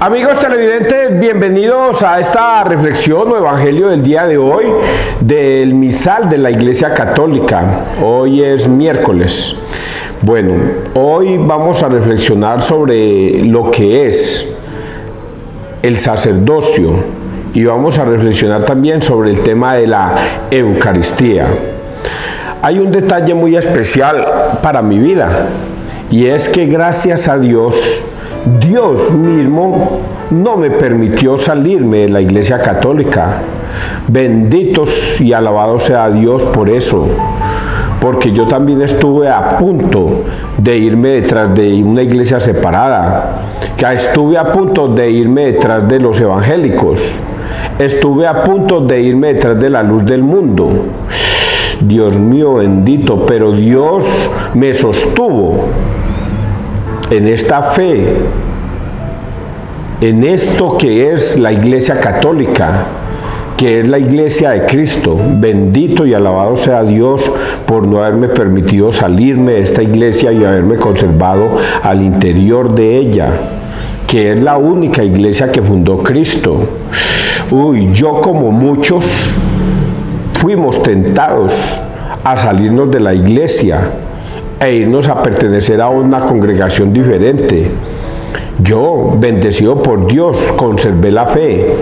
Amigos televidentes, bienvenidos a esta reflexión o evangelio del día de hoy del misal de la Iglesia Católica. Hoy es miércoles. Bueno, hoy vamos a reflexionar sobre lo que es el sacerdocio y vamos a reflexionar también sobre el tema de la Eucaristía. Hay un detalle muy especial para mi vida y es que gracias a Dios mismo no me permitió salirme de la Iglesia Católica. Benditos y alabados sea Dios por eso, porque yo también estuve a punto de irme detrás de una iglesia separada, que estuve a punto de irme detrás de los evangélicos, estuve a punto de irme detrás de la luz del mundo. Dios mío bendito, pero Dios me sostuvo en esta fe, en esto que es la Iglesia Católica, que es la Iglesia de Cristo. Bendito y alabado sea Dios por no haberme permitido salirme de esta iglesia y haberme conservado al interior de ella, que es la única iglesia que fundó Cristo. Yo como muchos fuimos tentados a salirnos de la iglesia e irnos a pertenecer a una congregación diferente. Yo, bendecido por Dios, conservé la fe,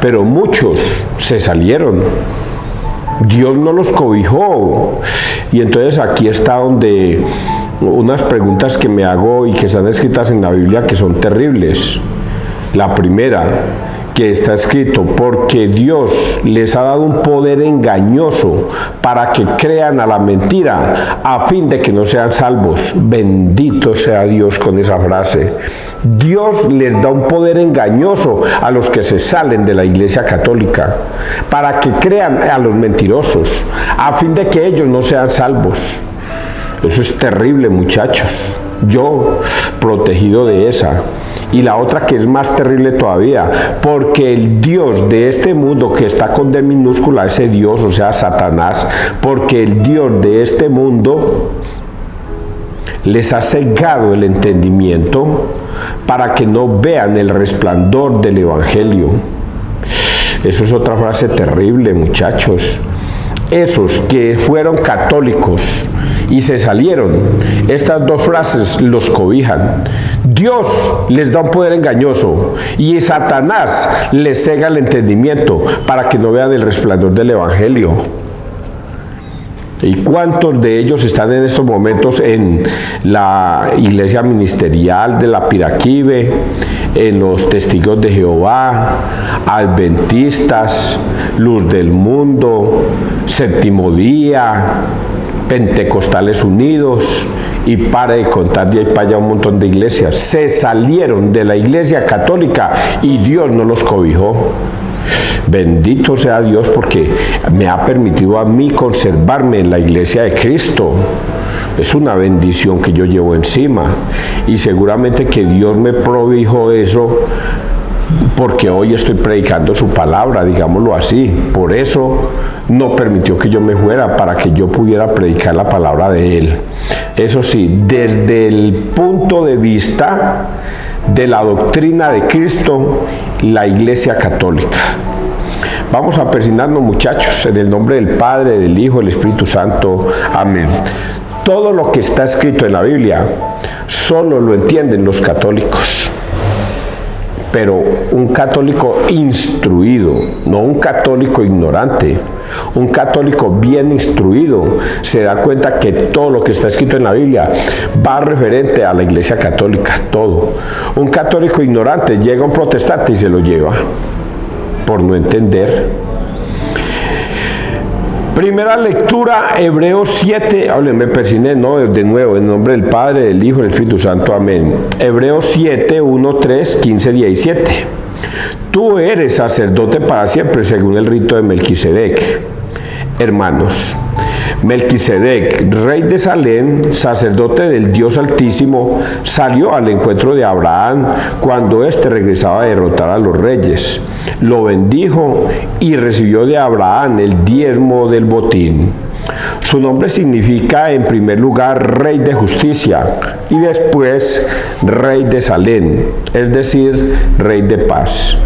pero muchos se salieron. Dios no los cobijó. Y entonces aquí está donde unas preguntas que me hago y que están escritas en la Biblia que son terribles. La primera, que está escrito, porque Dios les ha dado un poder engañoso para que crean a la mentira, a fin de que no sean salvos. Bendito sea Dios con esa frase. Dios les da un poder engañoso a los que se salen de la Iglesia Católica, para que crean a los mentirosos, a fin de que ellos no sean salvos. Eso es terrible, muchachos. Yo, protegido de esa. Y la otra que es más terrible todavía, porque el Dios de este mundo, que está con D minúscula, ese Dios, o sea, Satanás, porque el Dios de este mundo les ha cegado el entendimiento para que no vean el resplandor del Evangelio. Eso es otra frase terrible, muchachos. Esos que fueron católicos y se salieron, estas dos frases los cobijan. Dios les da un poder engañoso y Satanás les cega el entendimiento para que no vean el resplandor del Evangelio. ¿Y cuántos de ellos están en estos momentos en la iglesia ministerial de la Piraquive, en los Testigos de Jehová, Adventistas, Luz del Mundo, Séptimo Día, Pentecostales Unidos, y para de contar de ahí para allá un montón de iglesias? Se salieron de la Iglesia Católica y Dios no los cobijó. Bendito sea Dios porque me ha permitido a mí conservarme en la Iglesia de Cristo. Es una bendición que yo llevo encima y seguramente que Dios me proveyó eso porque hoy estoy predicando su palabra, digámoslo así. Por eso no permitió que yo me fuera, para que yo pudiera predicar la palabra de Él. Eso sí, desde el punto de vista de la doctrina de Cristo, la Iglesia Católica. Vamos a persignarnos, muchachos, en el nombre del Padre, del Hijo, del Espíritu Santo. Amén. Todo lo que está escrito en la Biblia solo lo entienden los católicos. Pero un católico instruido, no un católico ignorante, un católico bien instruido se da cuenta que todo lo que está escrito en la Biblia va referente a la Iglesia Católica, todo. Un católico ignorante llega a un protestante y se lo lleva por no entender. Primera lectura, Hebreos 7, me persigné, no, de nuevo, en nombre del Padre, del Hijo y del Espíritu Santo, amén. Hebreos 7, 1, 3, 15, 17. Tú eres sacerdote para siempre, según el rito de Melquisedec. Hermanos, Melquisedec, rey de Salem, sacerdote del Dios Altísimo, salió al encuentro de Abraham cuando éste regresaba a derrotar a los reyes. Lo bendijo y recibió de Abraham el diezmo del botín. Su nombre significa en primer lugar rey de justicia y después rey de Salem, es decir, rey de paz.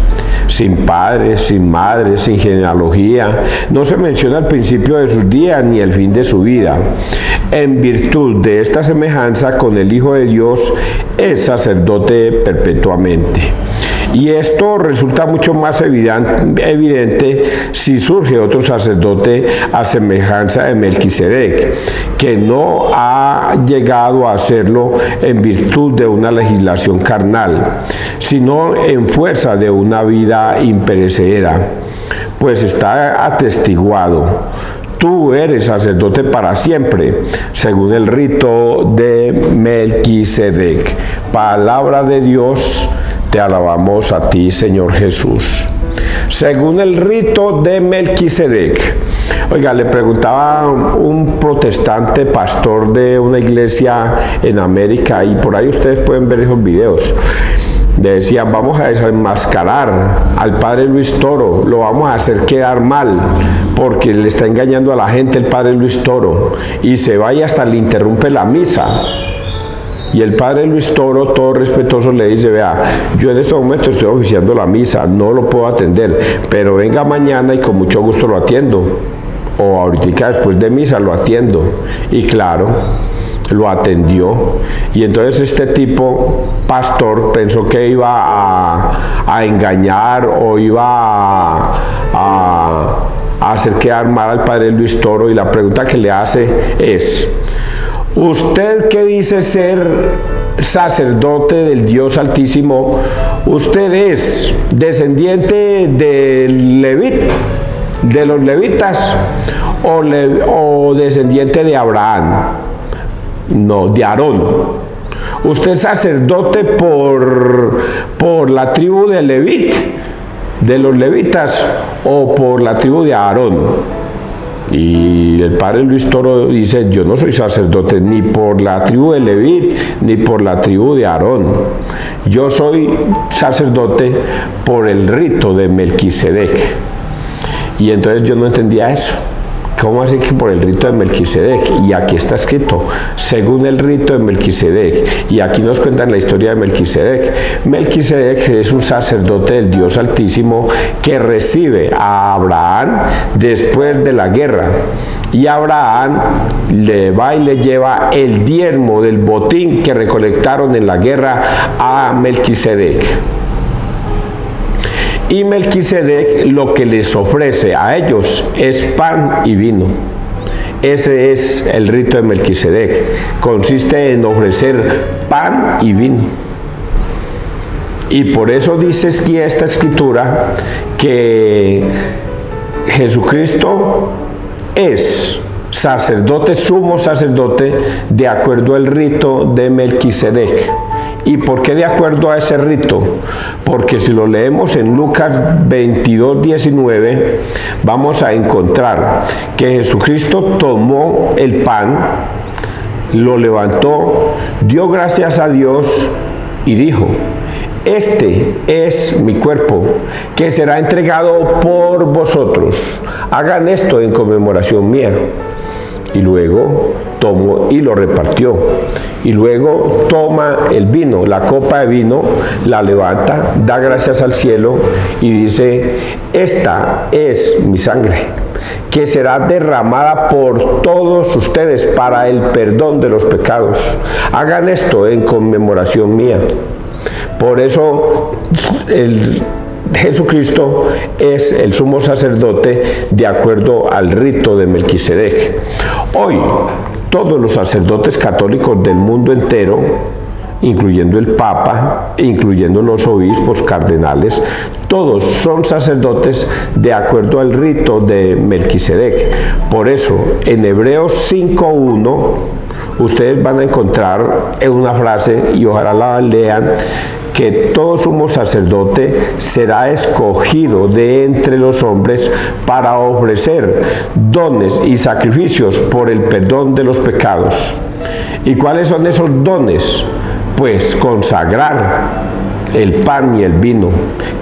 Sin padre, sin madre, sin genealogía, no se menciona el principio de sus días ni el fin de su vida. En virtud de esta semejanza con el Hijo de Dios, es sacerdote perpetuamente. Y esto resulta mucho más evidente si surge otro sacerdote a semejanza de Melquisedec, que no ha llegado a hacerlo en virtud de una legislación carnal, sino en fuerza de una vida imperecedera, pues está atestiguado: tú eres sacerdote para siempre, según el rito de Melquisedec. Palabra de Dios. Te alabamos a ti, Señor Jesús. Según el rito de Melquisedec. Oiga, le preguntaba un protestante pastor de una iglesia en América, y por ahí ustedes pueden ver esos videos. Le decían: vamos a desenmascarar al padre Luis Toro, lo vamos a hacer quedar mal, porque le está engañando a la gente el padre Luis Toro, y se va y hasta le interrumpe la misa. Y el padre Luis Toro, todo respetuoso, le dice: vea, yo en este momento estoy oficiando la misa, no lo puedo atender, pero venga mañana y con mucho gusto lo atiendo, o ahorita después de misa lo atiendo. Y claro, lo atendió. Y entonces este tipo, pastor, pensó que iba a engañar o iba a hacer quedar mal al padre Luis Toro, y la pregunta que le hace es: usted que dice ser sacerdote del Dios Altísimo, ¿usted es descendiente de los levitas, o descendiente de Abraham? No, de Aarón. ¿Usted es sacerdote por la tribu de de los levitas, o por la tribu de Aarón? Y el padre Luis Toro dice: yo no soy sacerdote ni por la tribu de Leví ni por la tribu de Aarón. Yo soy sacerdote por el rito de Melquisedec. Y entonces yo no entendía eso. ¿Cómo así que por el rito de Melquisedec? Y aquí está escrito: según el rito de Melquisedec. Y aquí nos cuentan la historia de Melquisedec. Melquisedec es un sacerdote del Dios Altísimo que recibe a Abraham después de la guerra. Y Abraham le va y le lleva el diezmo del botín que recolectaron en la guerra a Melquisedec. Y Melquisedec lo que les ofrece a ellos es pan y vino. Ese es el rito de Melquisedec. Consiste en ofrecer pan y vino. Y por eso dice aquí esta escritura que Jesucristo es sacerdote, sumo sacerdote, de acuerdo al rito de Melquisedec. ¿Y por qué de acuerdo a ese rito? Porque si lo leemos en Lucas 22, 19, vamos a encontrar que Jesucristo tomó el pan, lo levantó, dio gracias a Dios y dijo: este es mi cuerpo, que será entregado por vosotros. Hagan esto en conmemoración mía. Y luego tomó y lo repartió. Y luego toma el vino, la copa de vino, la levanta, da gracias al cielo y dice: esta es mi sangre, que será derramada por todos ustedes para el perdón de los pecados. Hagan esto en conmemoración mía. Por eso Jesucristo es el sumo sacerdote de acuerdo al rito de Melquisedec. Hoy, todos los sacerdotes católicos del mundo entero, incluyendo el Papa, incluyendo los obispos, cardenales, todos son sacerdotes de acuerdo al rito de Melquisedec. Por eso, en Hebreos 5:1, ustedes van a encontrar en una frase, y ojalá la lean, que todo sumo sacerdote será escogido de entre los hombres para ofrecer dones y sacrificios por el perdón de los pecados. ¿Y cuáles son esos dones? Pues consagrar el pan y el vino,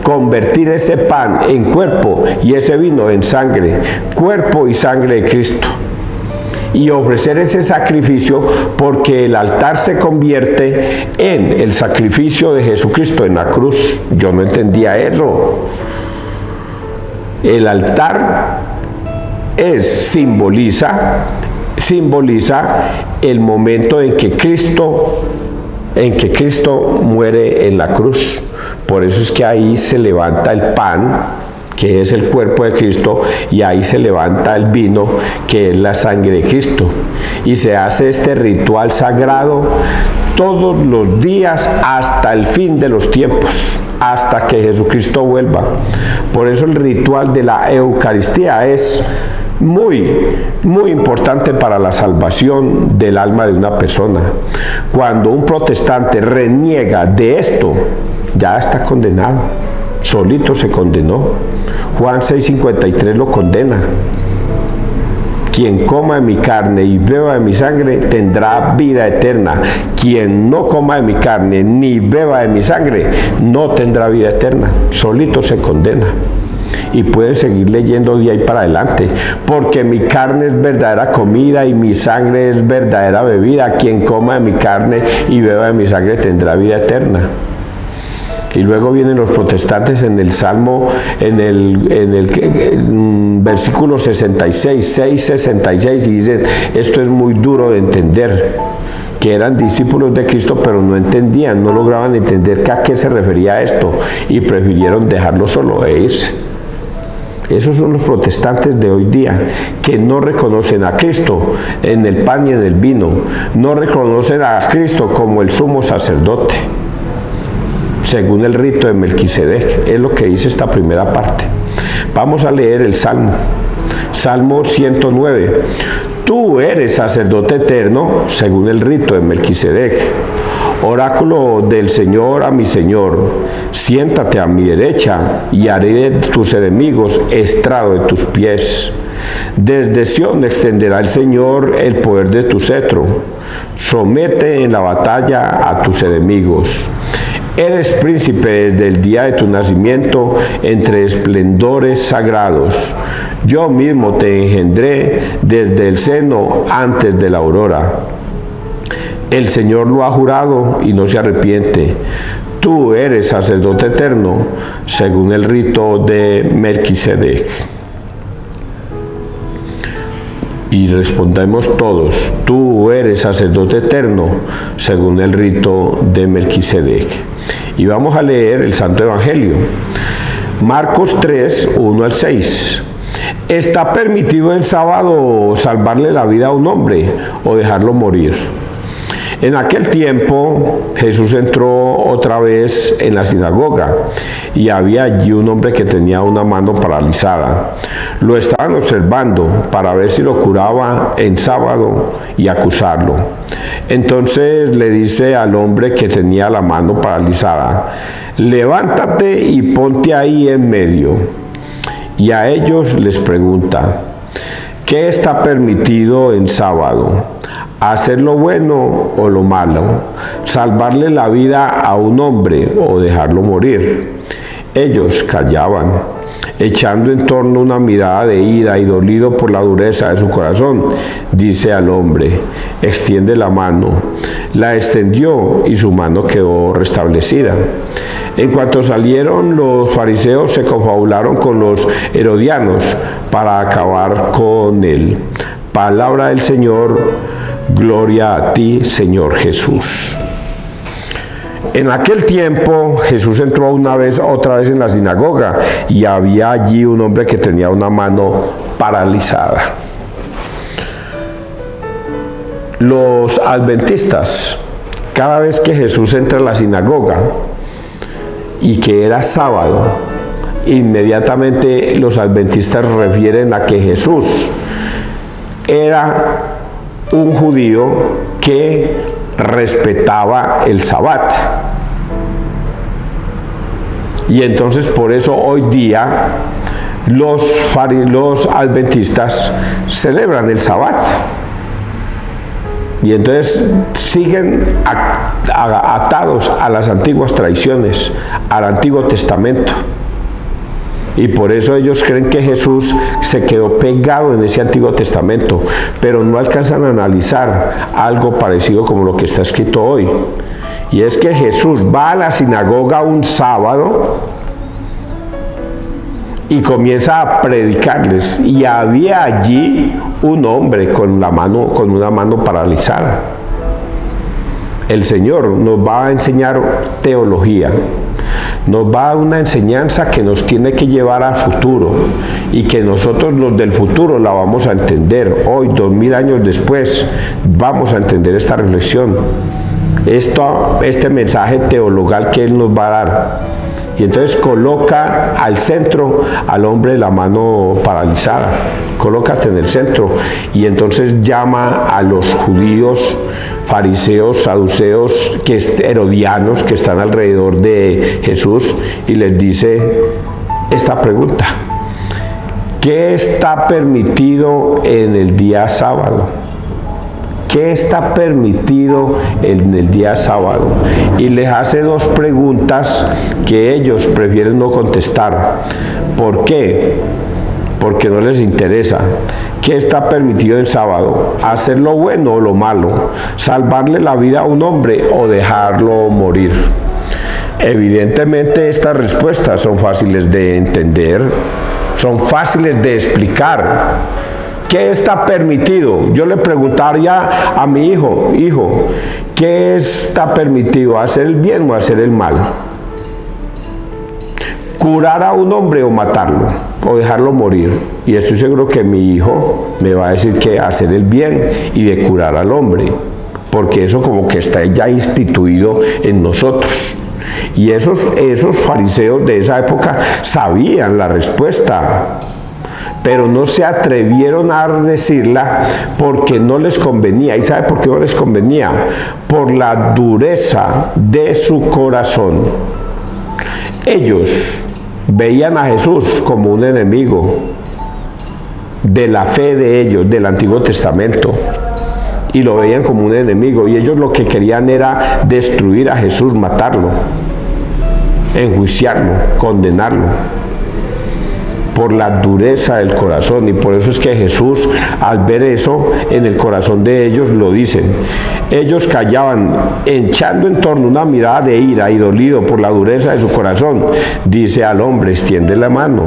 convertir ese pan en cuerpo y ese vino en sangre, cuerpo y sangre de Cristo, y ofrecer ese sacrificio, porque el altar se convierte en el sacrificio de Jesucristo en la cruz. Yo no entendía eso. El altar simboliza el momento en que Cristo muere en la cruz. Por eso es que ahí se levanta el pan, que es el cuerpo de Cristo, y ahí se levanta el vino, que es la sangre de Cristo. Y se hace este ritual sagrado todos los días hasta el fin de los tiempos, hasta que Jesucristo vuelva. Por eso el ritual de la Eucaristía es muy importante para la salvación del alma de una persona. Cuando un protestante reniega de esto, ya está condenado, solito se condenó. Juan 6:53 lo condena. Quien coma de mi carne y beba de mi sangre tendrá vida eterna. Quien no coma de mi carne ni beba de mi sangre no tendrá vida eterna. Solito se condena. Y pueden seguir leyendo de ahí para adelante, porque mi carne es verdadera comida y mi sangre es verdadera bebida. Quien coma de mi carne y beba de mi sangre tendrá vida eterna. Y luego vienen los protestantes en el Salmo, en el versículo 6:66, y dicen, esto es muy duro de entender, que eran discípulos de Cristo, pero no entendían, no lograban entender a qué se refería esto, y prefirieron dejarlo solo e irse. Esos son los protestantes de hoy día, que no reconocen a Cristo en el pan y en el vino, no reconocen a Cristo como el sumo sacerdote, según el rito de Melquisedec. Es lo que dice esta primera parte. Vamos a leer el Salmo. Salmo 109. Tú eres sacerdote eterno, según el rito de Melquisedec. Oráculo del Señor a mi Señor, siéntate a mi derecha y haré de tus enemigos estrado de tus pies. Desde Sión extenderá el Señor el poder de tu cetro. Somete en la batalla a tus enemigos. Eres príncipe desde el día de tu nacimiento entre esplendores sagrados. Yo mismo te engendré desde el seno antes de la aurora. El Señor lo ha jurado y no se arrepiente. Tú eres sacerdote eterno, según el rito de Melquisedec. Y respondemos todos, tú eres sacerdote eterno, según el rito de Melquisedec. Y vamos a leer el Santo Evangelio. Marcos 3, 1-6. ¿Está permitido en sábado salvarle la vida a un hombre o dejarlo morir? En aquel tiempo Jesús entró otra vez en la sinagoga y había allí un hombre que tenía una mano paralizada. Lo estaban observando para ver si lo curaba en sábado y acusarlo. Entonces le dice al hombre que tenía la mano paralizada, levántate y ponte ahí en medio. Y a ellos les pregunta, ¿qué está permitido en sábado? ¿Hacer lo bueno o lo malo? ¿Salvarle la vida a un hombre o dejarlo morir? Ellos callaban, echando en torno una mirada de ira y dolido por la dureza de su corazón. Dice al hombre, extiende la mano. La extendió y su mano quedó restablecida. En cuanto salieron, los fariseos se confabularon con los herodianos para acabar con él. Palabra del Señor. Gloria a ti, Señor Jesús. En aquel tiempo Jesús entró otra vez en la sinagoga y había allí un hombre que tenía una mano paralizada. Los adventistas, cada vez que Jesús entra en la sinagoga y que era sábado, inmediatamente los adventistas refieren a que Jesús era un judío que respetaba el sabbat. Y entonces por eso hoy día los adventistas celebran el Sabbat. Y entonces siguen atados a las antiguas tradiciones, al Antiguo Testamento. Y por eso ellos creen que Jesús se quedó pegado en ese Antiguo Testamento, pero no alcanzan a analizar algo parecido como lo que está escrito hoy. Y es que Jesús va a la sinagoga un sábado y comienza a predicarles, y había allí un hombre con una mano paralizada. El Señor nos va a enseñar teología, nos va a dar una enseñanza que nos tiene que llevar al futuro, y que nosotros los del futuro la vamos a entender. Hoy, 2000 años después, vamos a entender esta reflexión, este mensaje teologal que Él nos va a dar. Y entonces coloca al centro al hombre de la mano paralizada, colócate en el centro, y entonces llama a los judíos, fariseos, saduceos, herodianos que están alrededor de Jesús, y les dice esta pregunta: ¿qué está permitido en el día sábado? ¿Qué está permitido en el día sábado? Y les hace dos preguntas que ellos prefieren no contestar. ¿Por qué? Porque no les interesa. ¿Qué está permitido en sábado? ¿Hacer lo bueno o lo malo? ¿Salvarle la vida a un hombre o dejarlo morir? Evidentemente estas respuestas son fáciles de entender, son fáciles de explicar. ¿Qué está permitido? Yo le preguntaría a mi hijo, ¿qué está permitido? ¿Hacer el bien o hacer el mal? ¿Curar a un hombre o matarlo? ¿O dejarlo morir? Y estoy seguro que mi hijo me va a decir que hacer el bien y de curar al hombre, porque eso como que está ya instituido en nosotros. Y esos fariseos de esa época sabían la respuesta, pero no se atrevieron a decirla porque no les convenía. ¿Y sabe por qué no les convenía? Por la dureza de su corazón. Ellos veían a Jesús como un enemigo de la fe de ellos, del Antiguo Testamento, y lo veían como un enemigo, y ellos lo que querían era destruir a Jesús, matarlo, enjuiciarlo, condenarlo, por la dureza del corazón. Y por eso es que Jesús, al ver eso en el corazón de ellos, lo dicen. Ellos callaban, echando en torno una mirada de ira, y dolido por la dureza de su corazón, dice al hombre: extiende la mano.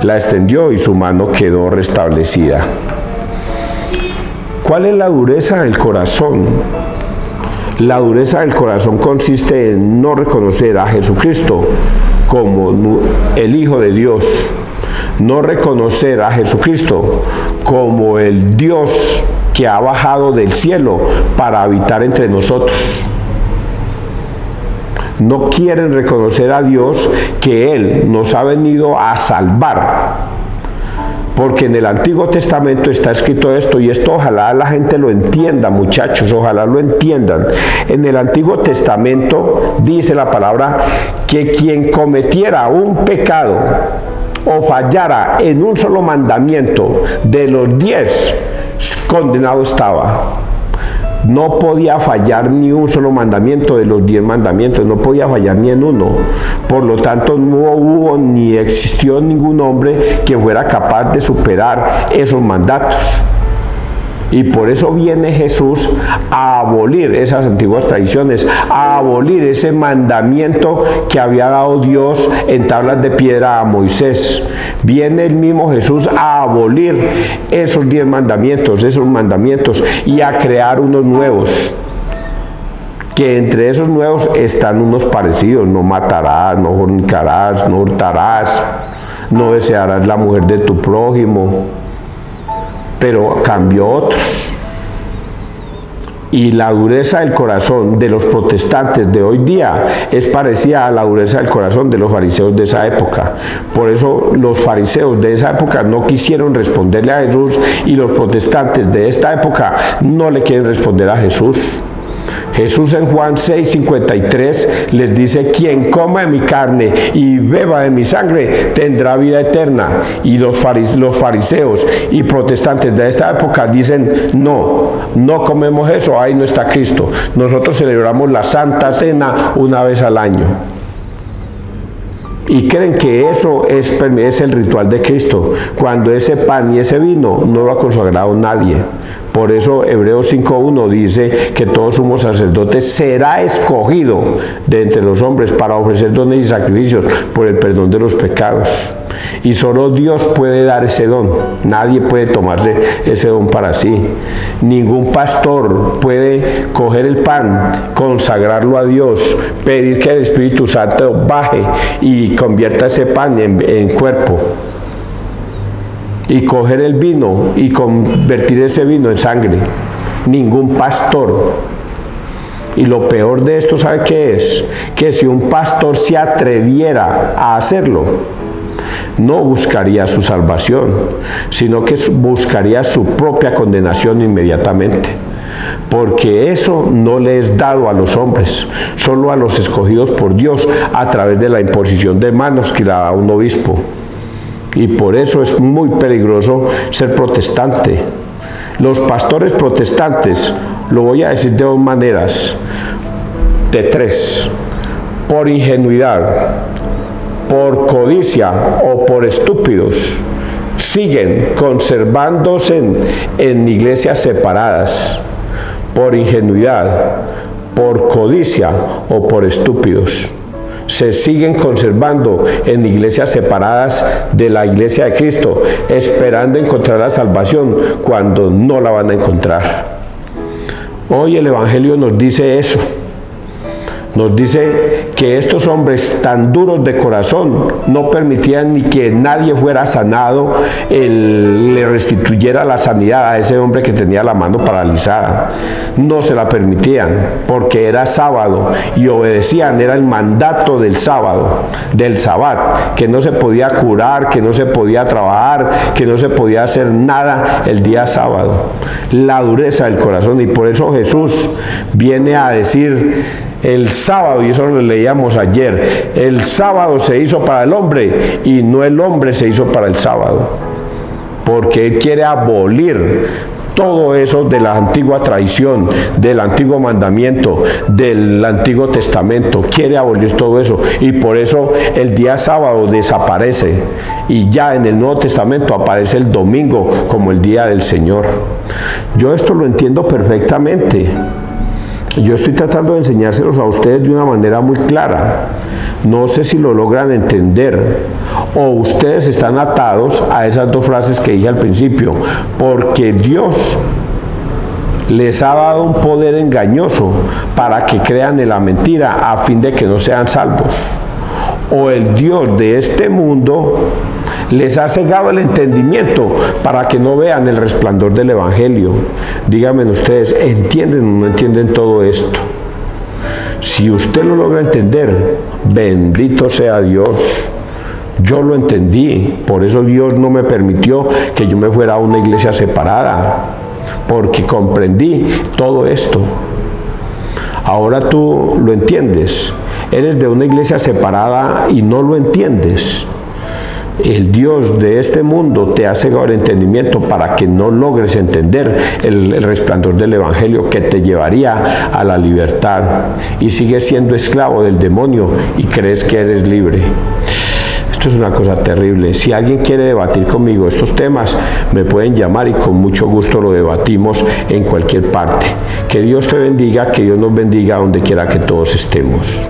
La extendió y su mano quedó restablecida. ¿Cuál es la dureza del corazón? La dureza del corazón consiste en no reconocer a Jesucristo como el Hijo de Dios, no reconocer a Jesucristo como el Dios que ha bajado del cielo para habitar entre nosotros. No quieren reconocer a Dios, que Él nos ha venido a salvar. Porque en el Antiguo Testamento está escrito esto, y esto ojalá la gente lo entienda, muchachos, ojalá lo entiendan. En el Antiguo Testamento dice la palabra que quien cometiera un pecado o fallara en un solo mandamiento de los 10, condenado estaba. No podía fallar ni un solo mandamiento de los 10 mandamientos, no podía fallar ni en uno. Por lo tanto, no hubo ni existió ningún hombre que fuera capaz de superar esos mandatos. Y por eso viene Jesús a abolir esas antiguas tradiciones, a abolir ese mandamiento que había dado Dios en tablas de piedra a Moisés. Viene el mismo Jesús a abolir esos 10 mandamientos, y a crear unos nuevos. Que entre esos nuevos están unos parecidos: no matarás, no fornicarás, no hurtarás, no desearás la mujer de tu prójimo. Pero cambió otros. Y la dureza del corazón de los protestantes de hoy día es parecida a la dureza del corazón de los fariseos de esa época. Por eso los fariseos de esa época no quisieron responderle a Jesús, y los protestantes de esta época no le quieren responder a Jesús. Jesús en Juan 6:53 les dice: quien coma de mi carne y beba de mi sangre tendrá vida eterna. Y los fariseos y protestantes de esta época dicen: no comemos eso, ahí no está Cristo. Nosotros celebramos la Santa Cena una vez al año. Y creen que eso es el ritual de Cristo, cuando ese pan y ese vino no lo ha consagrado nadie. Por eso Hebreos 5:1 dice que todo sumo sacerdote será escogido de entre los hombres para ofrecer dones y sacrificios por el perdón de los pecados. Y solo Dios puede dar ese don. Nadie puede tomarse ese don para sí. Ningún pastor puede coger el pan, consagrarlo a Dios, pedir que el Espíritu Santo baje y convierta ese pan en cuerpo. Y coger el vino y convertir ese vino en sangre. Ningún pastor. Y lo peor de esto, ¿sabe qué es? Que si un pastor se atreviera a hacerlo, no buscaría su salvación, sino que buscaría su propia condenación inmediatamente. Porque eso no le es dado a los hombres, solo a los escogidos por Dios a través de la imposición de manos que le da un obispo. Y por eso es muy peligroso ser protestante. Los pastores protestantes, lo voy a decir de dos maneras, de tres: por ingenuidad, por codicia o por estúpidos, siguen conservándose en iglesias separadas. Por ingenuidad, por codicia o por estúpidos, se siguen conservando en iglesias separadas de la iglesia de Cristo, esperando encontrar la salvación cuando no la van a encontrar. Hoy el Evangelio nos dice eso. Nos dice que estos hombres tan duros de corazón no permitían ni que nadie fuera sanado, le restituyera la sanidad a ese hombre que tenía la mano paralizada. No se la permitían porque era sábado y obedecían, era el mandato del sábado, del sabbat, que no se podía curar, que no se podía trabajar, que no se podía hacer nada el día sábado. La dureza del corazón, y por eso Jesús viene a decir: el sábado, y eso lo leíamos ayer, el sábado se hizo para el hombre y no el hombre se hizo para el sábado, porque Él quiere abolir todo eso de la antigua tradición, del antiguo mandamiento, del Antiguo Testamento. Quiere abolir todo eso, y por eso el día sábado desaparece, y ya en el Nuevo Testamento aparece el domingo como el día del Señor. Yo esto lo entiendo perfectamente. Yo estoy tratando de enseñárselos a ustedes de una manera muy clara. No sé si lo logran entender, o ustedes están atados a esas dos frases que dije al principio, porque Dios les ha dado un poder engañoso para que crean en la mentira a fin de que no sean salvos. O el Dios de este mundo les ha cegado el entendimiento para que no vean el resplandor del Evangelio. Díganme ustedes, ¿entienden o no entienden todo esto? Si usted lo logra entender, bendito sea Dios. Yo lo entendí, por eso Dios no me permitió que yo me fuera a una iglesia separada, porque comprendí todo esto. Ahora tú lo entiendes. Eres de una iglesia separada y no lo entiendes. El Dios de este mundo te ha cegado el entendimiento para que no logres entender el resplandor del Evangelio que te llevaría a la libertad, y sigues siendo esclavo del demonio y crees que eres libre. Esto es una cosa terrible. Si alguien quiere debatir conmigo estos temas, me pueden llamar y con mucho gusto lo debatimos en cualquier parte. Que Dios te bendiga, que Dios nos bendiga donde quiera que todos estemos.